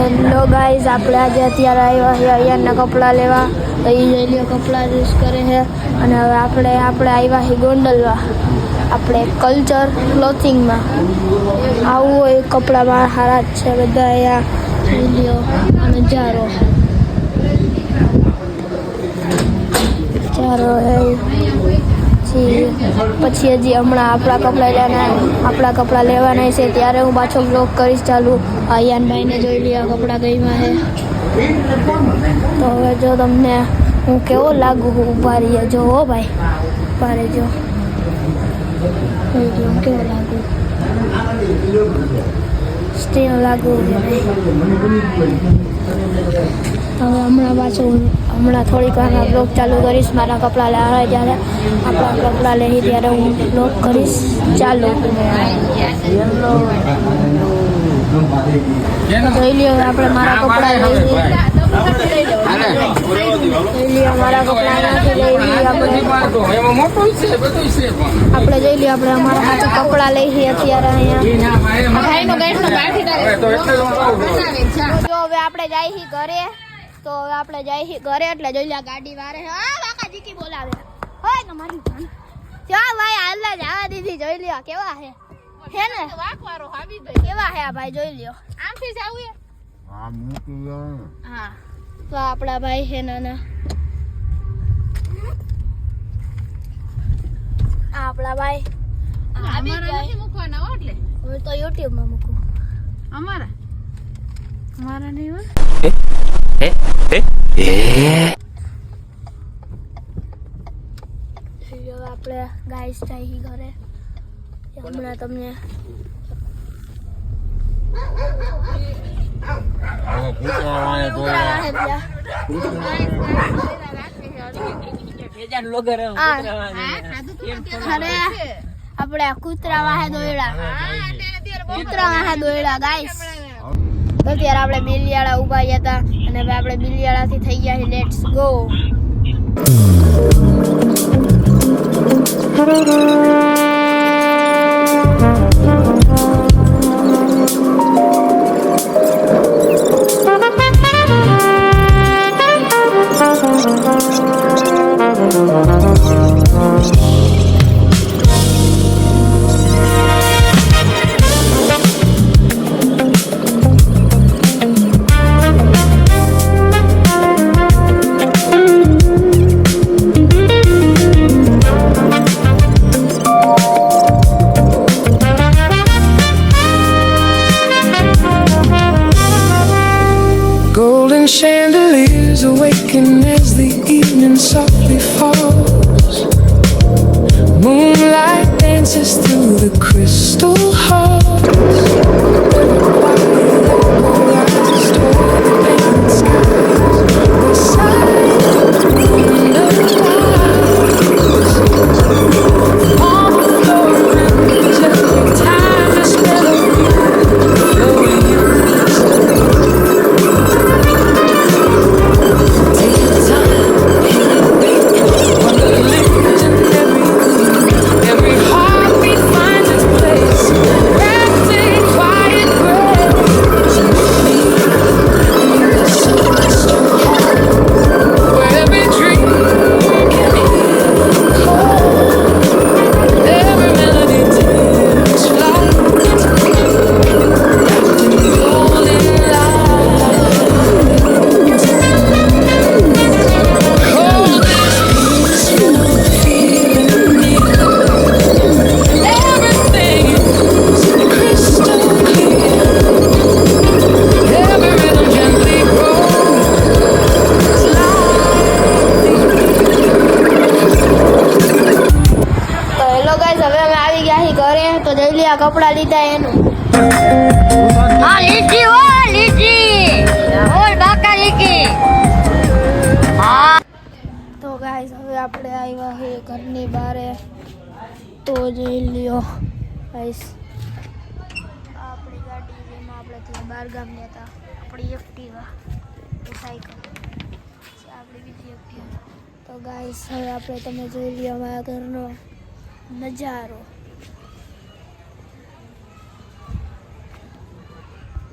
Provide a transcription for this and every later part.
Hello guys, આપણે આજે અત્યારે આવ્યા છીએ અહીંયાના કપડાં લેવા. તો એ જઈ લ્યો કપડાં યુઝ કરે છે. અને હવે આપણે આવ્યા છીએ ગોંડલમાં, આપણે કલ્ચર ક્લોથિંગમાં. આવું હોય કપડામાં સારા જ છે બધા. અહીંયા જોઈ લ્યો આ નજારો પછી હજી હમણાં આપણા કપડાં લેવાના છે ત્યારે હું પાછો બ્લોગ કરીશ ચાલુ. આયાનભાઈને જોઈ લ્યો કપડાં ગઈમાં છે. તો હવે જો તમને હું કેવો લાગુ ઊભા રહીએ જો હો ભાઈ, ઊભા રહેજો કેવો લાગુ, સ્ટીલ લાગુ. હવે હમણાં થોડીક વારમાં બ્લોગ ચાલુ કરીશ. મારા કપડાં લેવા જ્યારે આપણા કપડાં લઈ ત્યારે હું બ્લોગ કરીશ ચાલુ. જોઈ લ્યો આપણે મારા કપડાં લઈ લ્યો મારા કપડાં અહીંયાથી લઈ લઈએ આપણે જોઈ લઈએ આપણે અમારા હાથે કપડાં લઈ છીએ અત્યારે અહીંયા. જો હવે આપણે જાય છીએ ઘરે, તો હવે આપણે જાય છીએ ઘરે એટલે જોઈ લે ગાડી વારે. હા કાકા જીકી બોલાવે હોય તમારી જાન. ચા ભાઈ હાલ જ આવા દીધી જોઈ લ્યો કેવા હે ને વાકવારો હાવી દે કેવા હે આ ભાઈ જોઈ લ્યો. આમથી જ આવું હા મૂકી હા. તો આપણા ભાઈ છે નાના, આપણા ભાઈ અમારા નથી મૂકવાના હો, એટલે હું તો YouTube માં મૂકું. અમારા નહીં હોય. આપણે ગાઈસ જાય ઘરે. હમણાં તમને આપણે કૂતરા વાહે દોયડા ગાઈસ. તો અત્યારે આપણે બિલિયાળા ઉભા હતા અને હવે આપણે બિલિયાળા થી થઈ ગયા છે let's go. Chandeliers awaken as the evening softly falls. Moonlight dances through the crystal halls. Rises toward the painted skies. The silent wind of lies. On the floor rings every timeless melody flowing in the કપડા લીધા એનું. હા લીધી હો લીધી ઓર બાકા લીધી. હા તો ગાઈસ હવે આપણે આવ્યા છે ઘરની બારે. તો જોઈ લ્યો ગાઈસ આપણી ગાડી જેમાં આપણે ત્યાં બાર ગામ હતા. આપણી એક્ટિવા સાયકલ આપણી બીજી એક્ટિવા. તો ગાઈસ હવે આપણે તમે જોઈ લ્યો અમારા ઘરનો નજારો.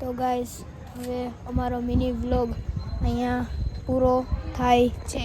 તો ગાઈસ હવે અમારો મિની વ્લોગ અહીંયા પૂરો થાય છે.